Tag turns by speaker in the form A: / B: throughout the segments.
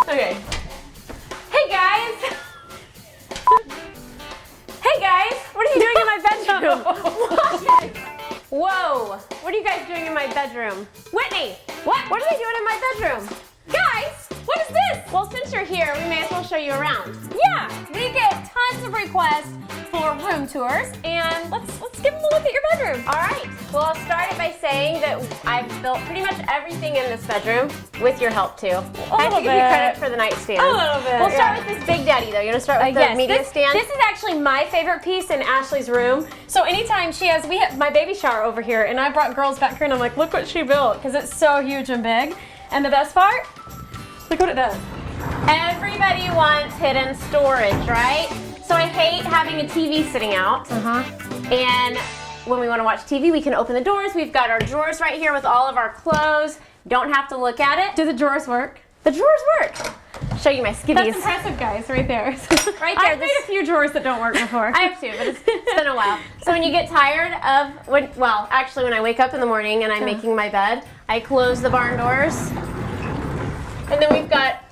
A: Okay. Hey guys! Hey guys! What are you doing in my bedroom? What? Whoa! What are you guys doing in my bedroom? Whitney! What are they doing in my bedroom? Guys! What is this? Well, since you're here, we may as well show you around.
B: Yeah, we get tons of requests for room tours, and let's give them a look at your bedroom.
A: All right. Well, I'll start it by saying that I've built pretty much everything in this bedroom with your help too. I have to give you credit for the nightstand.
B: A little bit.
A: We'll start with this Big Daddy though. You want to start with the media stand?
B: This is actually my favorite piece in Ashley's room. So anytime we have my baby shower over here, and I brought girls back here, and I'm like, look what she built, because it's so huge and big. And the best part, look what it does.
A: Everybody wants hidden storage, right? So I hate having a TV sitting out. And when we want to watch TV, we can open the doors. We've got our drawers right here with all of our clothes. Don't have to look at it.
B: Do the drawers work?
A: The drawers work. Show you my skivvies.
B: That's impressive, guys, right there.
A: Right there.
B: I've made a few drawers that don't work before.
A: I have too, but it's been a while. So when you get tired of, when I wake up in the morning and I'm making my bed, I close the barn doors. And then we've got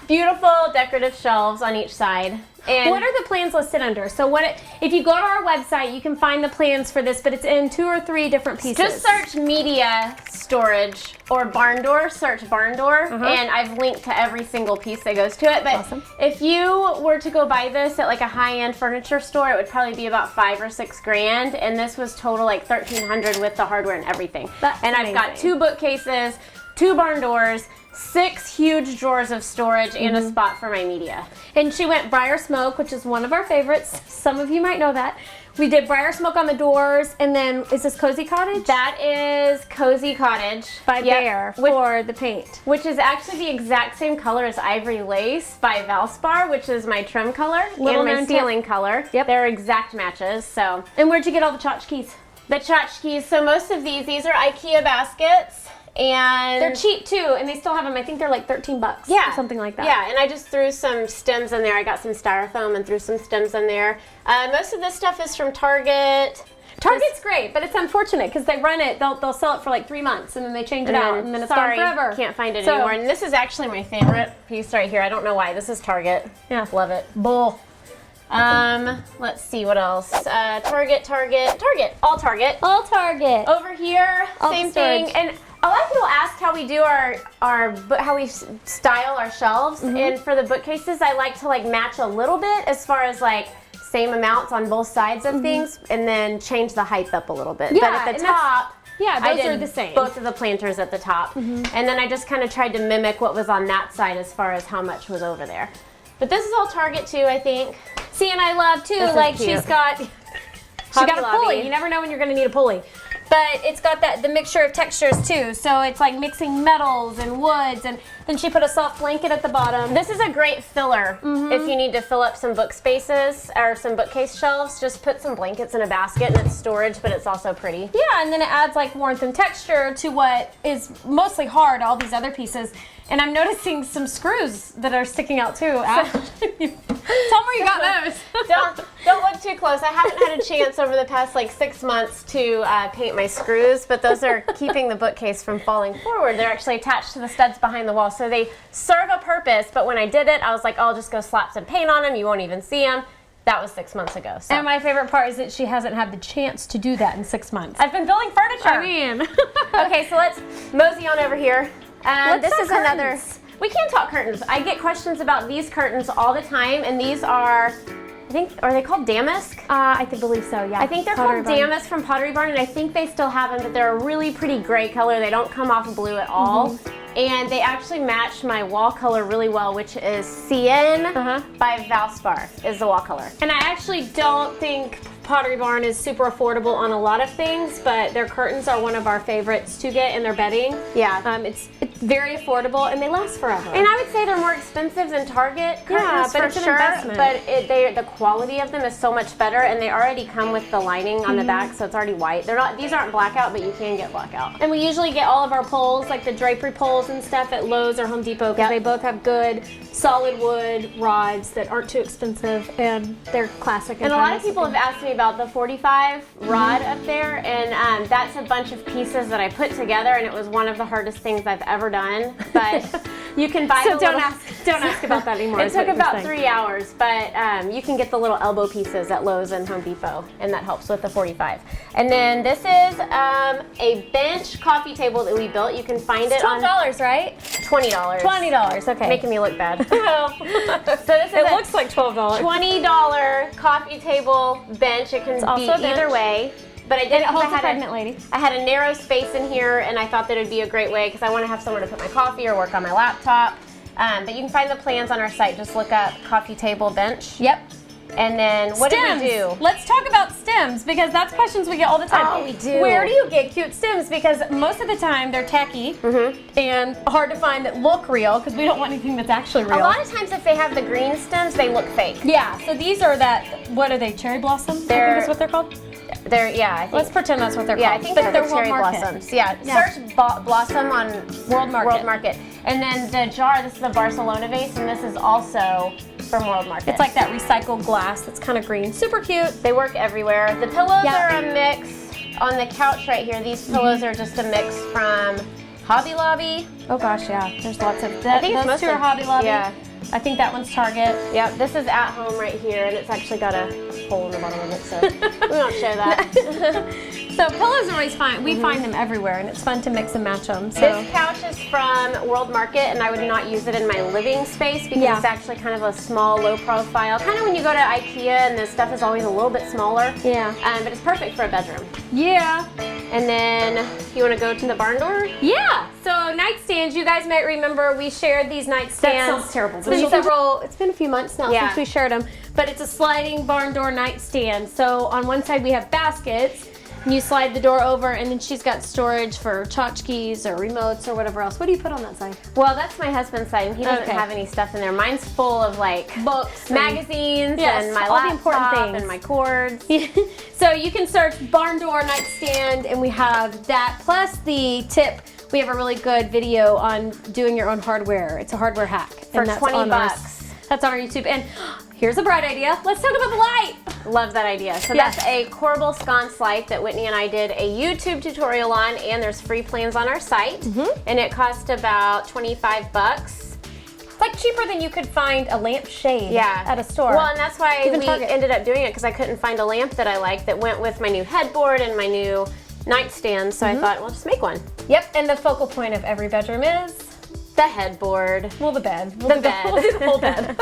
A: beautiful decorative shelves on each side. And
B: what are the plans listed under? So if you go to our website, you can find the plans for this, but it's in 2 or 3 different pieces.
A: Just search media storage or barn door, search barn door, and I've linked to every single piece that goes to it. But if you were to go buy this at like a high-end furniture store, it would probably be about $5 or $6 grand, and this was total like $1,300 with the hardware and everything. And I've got 2 bookcases, 2 barn doors, 6 huge drawers of storage, and a spot for my media.
B: And she went Briar Smoke, which is one of our favorites. Some of you might know that. We did Briar Smoke on the doors, and then is this Cozy Cottage?
A: That is Cozy Cottage
B: by Bear for the paint.
A: Which is actually the exact same color as Ivory Lace by Valspar, which is my trim color and my ceiling color.
B: Yep.
A: They're exact matches. So.
B: And where'd you get all the tchotchkes?
A: The tchotchkes, so most of these are IKEA baskets. And
B: they're cheap too, and they still have them. I think they're like $13 or something like that.
A: Yeah, and I just threw some stems in there. I got some styrofoam and threw some stems in there. Most of this stuff is from Target.
B: Target's great, but it's unfortunate because they run it, they'll sell it for like 3 months, and then they change it out, and then it's gone forever.
A: Can't find it anymore. And this is actually my favorite piece right here. I don't know why. This is Target.
B: Yeah.
A: Love it.
B: Bull.
A: Let's see what else. Target. All Target.
B: All Target.
A: Over here, same thing. And a lot of people ask how we do how we style our shelves, and for the bookcases, I like to like match a little bit as far as like same amounts on both sides of things, and then change the height up a little bit.
B: Yeah,
A: but at the top,
B: those are the same.
A: Both of the planters at the top, and then I just kind of tried to mimic what was on that side as far as how much was over there. But this is all Target too, I think.
B: See, and I love too, like
A: cute.
B: She's got a pulley. You never know when you're going to need a pulley. But it's got the mixture of textures too, so it's like mixing metals and woods, and then she put a soft blanket at the bottom.
A: This is a great filler if you need to fill up some book spaces or some bookcase shelves. Just put some blankets in a basket, and it's storage, but it's also pretty.
B: Yeah, and then it adds like warmth and texture to what is mostly hard, all these other pieces. And I'm noticing some screws that are sticking out too. Tell me where you got those.
A: Don't look too close. I haven't had a chance over the past like 6 months to paint my screws, but those are keeping the bookcase from falling forward. They're actually attached to the studs behind the wall, so they serve a purpose. But when I did it, I was like, oh, I'll just go slap some paint on them. You won't even see them. That was 6 months ago. So.
B: And my favorite part is that she hasn't had the chance to do that in 6 months.
A: I've been building furniture.
B: I mean.
A: Okay, so let's mosey on over here. This is another.
B: We can talk curtains.
A: I get questions about these curtains all the time, and these are, I think, are they called damask?
B: I believe so, yeah.
A: I think they're called damask from Pottery Barn, and I think they still have them, but they're a really pretty gray color. They don't come off blue at all. And they actually match my wall color really well, which is CN by Valspar is the wall color.
B: And I actually don't think Pottery Barn is super affordable on a lot of things, but their curtains are one of our favorites to get in their bedding.
A: Yeah.
B: It's very affordable, and they last forever.
A: And I would say they're more expensive than Target curtains
B: but
A: for
B: it's
A: sure,
B: an investment.
A: but the quality of them is so much better, and they already come with the lining on the back, so it's already white. These aren't blackout, but you can get blackout.
B: And we usually get all of our poles, like the drapery poles and stuff, at Lowe's or Home Depot, because they both have good solid wood rods that aren't too expensive, and they're classic.
A: And a lot of people have asked me about the 45 rod up there, and that's a bunch of pieces that I put together, and it was one of the hardest things I've ever done. But You can buy
B: So
A: the
B: don't
A: little...
B: ask about that anymore.
A: It
B: is
A: took
B: what you're
A: about
B: saying.
A: 3 hours, but you can get the little elbow pieces at Lowe's and Home Depot, and that helps with the 45. And then this is a bench coffee table that we built. You can find it on
B: $12, right?
A: $20.
B: $20. Okay.
A: Making me look bad.
B: Well,
A: So this is
B: it looks like $12.
A: $20 coffee table bench. It can
B: also
A: be
B: a bench.
A: either way. But I did
B: And it
A: because
B: holds a pregnant lady.
A: I had a narrow space in here, and I thought that it'd be a great way because I want to have somewhere to put my coffee or work on my laptop. But you can find the plans on our site. Just look up coffee table bench.
B: Yep.
A: And then what
B: stems.
A: do we do?
B: Let's talk about stems because that's questions we get all the time.
A: Oh, we do.
B: Where do you get cute stems? Because most of the time they're tacky and hard to find that look real because we don't want anything that's actually real.
A: A lot of times if they have the green stems, they look fake.
B: Yeah, so these are what are they, cherry blossom? I think that's what they're called.
A: Yeah, I think.
B: Let's pretend that's what they're
A: Yeah,
B: called.
A: I think
B: But
A: they're
B: World
A: cherry
B: Market.
A: blossoms. Yeah,
B: Yeah.
A: search blossom on
B: World Market.
A: And then the jar, this is the Barcelona vase, and this is also from World Market.
B: It's like that recycled glass that's kind of green. Super cute.
A: They work everywhere. The pillows
B: Yeah.
A: are a mix. On the couch right here, these pillows are just a mix from Hobby Lobby.
B: Oh gosh, yeah. There's lots of
A: I think it's
B: those two
A: mostly
B: are Hobby Lobby.
A: Yeah.
B: I think that one's Target.
A: Yep, this is At Home right here, and it's actually got a hole in the bottom of it, so we won't show that.
B: So pillows are always fine. We find them everywhere, and it's fun to mix and match them. So.
A: This couch is from World Market, and I would not use it in my living space because
B: Yeah.
A: it's actually kind of a small, low profile. Kind of when you go to IKEA and the stuff is always a little bit smaller.
B: Yeah.
A: But it's perfect for a bedroom.
B: Yeah.
A: And then you want to go to the barn door?
B: Yeah. So nightstands, you guys might remember we shared these nightstands.
A: That sounds terrible.
B: It's been a few months now
A: Yeah.
B: since we shared them, but it's a sliding barn door nightstand. So on one side we have baskets, and you slide the door over, and then she's got storage for tchotchkes or remotes or whatever else. What do you put on that side?
A: Well, that's my husband's side, and he doesn't
B: Okay.
A: have any stuff in there. Mine's full of like
B: Books,
A: magazines,
B: Yes,
A: and my
B: all the important
A: laptop,
B: things.
A: and my cords.
B: So you can search barn door nightstand, and we have that plus the tip. We have a really good video on doing your own hardware. It's a hardware hack.
A: For
B: and that's
A: 20
B: on our-
A: bucks.
B: That's on our YouTube. And here's a bright idea. Let's talk about the light.
A: Love that idea. So
B: Yes.
A: that's a corbel sconce light that Whitney and I did a YouTube tutorial on, and there's free plans on our site. And it cost about 25 bucks.
B: It's like cheaper than you could find a lampshade
A: Yeah.
B: at a store.
A: Well, and that's why
B: Even
A: we
B: Target.
A: ended up doing it because I couldn't find a lamp that I liked that went with my new headboard and my new nightstand. So I thought, well, just make one.
B: Yep, and the focal point of every bedroom is
A: The headboard.
B: well, the bed.
A: The bed.
B: We'll do the whole bed.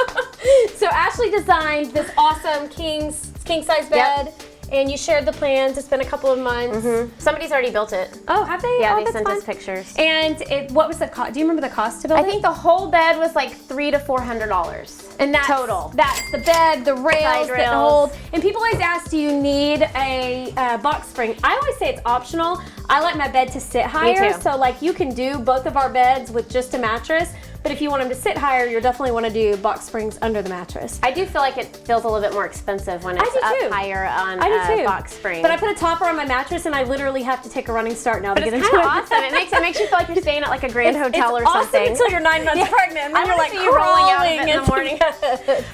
B: So Ashley designed this awesome king size bed, and you shared the plans. It's been a couple of months.
A: Somebody's already built it.
B: Oh, have they?
A: Yeah,
B: oh,
A: they
B: that's
A: sent
B: fun.
A: us pictures.
B: And what was the cost? Do you remember the cost to build
A: I
B: it?
A: think the whole bed was like $300 to $400.
B: And that's
A: total.
B: That's the bed, the rails
A: Side
B: that
A: rails.
B: hold. And people always ask, do you need a box spring? I always say it's optional. I like my bed to sit higher.
A: too.
B: So like you can do both of our beds with just a mattress. But if you want them to sit higher, you definitely want to do box springs under the mattress.
A: I do feel like it feels a little bit more expensive when
B: I
A: it's
B: do
A: up
B: too.
A: higher on
B: I do too.
A: box spring.
B: But I put a topper on my mattress, and I literally have to take a running start now
A: But
B: to
A: it's
B: get into
A: kind of
B: it.
A: awesome. It makes you feel like you're staying at like a grand hotel or
B: it's awesome
A: something.
B: until you're 9 months pregnant, and then
A: I
B: you're
A: wanna
B: like
A: see you rolling out of it in the
B: into
A: morning.
B: bed.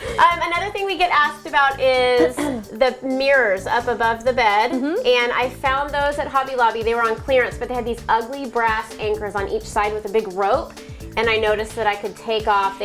A: Another thing we get asked about is the mirrors up above the bed. And I found those at Hobby Lobby. They were on clearance, but they had these ugly brass anchors on each side with a big rope. And I noticed that I could take off, the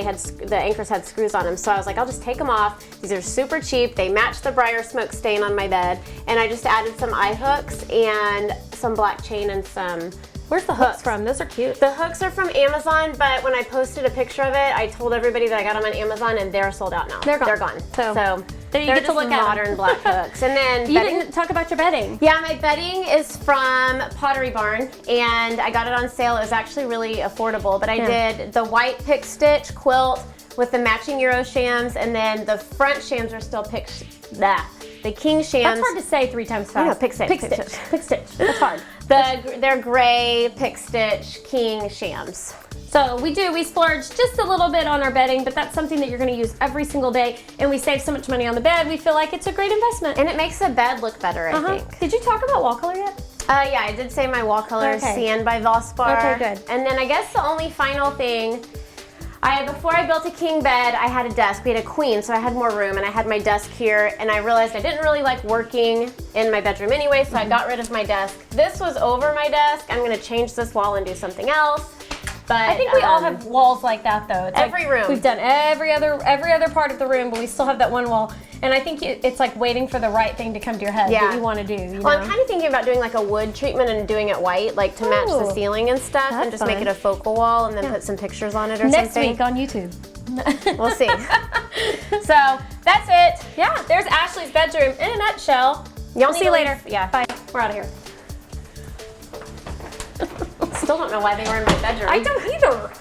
A: anchors had screws on them. So I was like, I'll just take them off. These are super cheap. They match the briar smoke stain on my bed. And I just added some eye hooks and some black chain and some
B: Where's the hooks from? Those are cute.
A: The hooks are from Amazon, but when I posted a picture of it, I told everybody that I got them on Amazon, and they're sold out now.
B: They're gone.
A: They're gone.
B: So,
A: So
B: there you
A: they're
B: get to
A: just
B: look at 'em.
A: modern black hooks. And then
B: You
A: bedding.
B: didn't talk about your bedding.
A: Yeah, my bedding is from Pottery Barn, and I got it on sale. It was actually really affordable, but I did the white pick stitch quilt with the matching Euro shams, and then the front shams are still the king shams.
B: That's hard to say 3 times fast.
A: I know, pick stitch.
B: Pick stitch. Pick stitch. That's hard.
A: They're gray pick stitch king shams.
B: So we splurge just a little bit on our bedding, but that's something that you're going to use every single day, and we save so much money on the bed. We feel like it's a great investment.
A: And it makes the bed look better, I think.
B: Did you talk about wall color yet?
A: Yeah, I did say my wall color is
B: Okay.
A: Sand by Valspar.
B: Okay, good.
A: And then I guess the only final thing, before I built a king bed, I had a desk. We had a queen, so I had more room, and I had my desk here, and I realized I didn't really like working in my bedroom anyway, so I got rid of my desk. This was over my desk. I'm gonna change this wall and do something else. But
B: I think we all have walls like that though. It's
A: every room.
B: We've done every other part of the room, but we still have that one wall. And I think it's like waiting for the right thing to come to your head that you want to do. You know?
A: Well, I'm kind of thinking about doing like a wood treatment and doing it white, like to match the ceiling and stuff, and just make it a focal wall and then put some pictures on it or
B: Next
A: something.
B: week on YouTube.
A: We'll see. So that's it.
B: Yeah, there's Ashley's bedroom in a nutshell.
A: Y'all see you later.
B: Yeah, bye. We're out of here.
A: Still don't know why they were in my bedroom.
B: I don't either.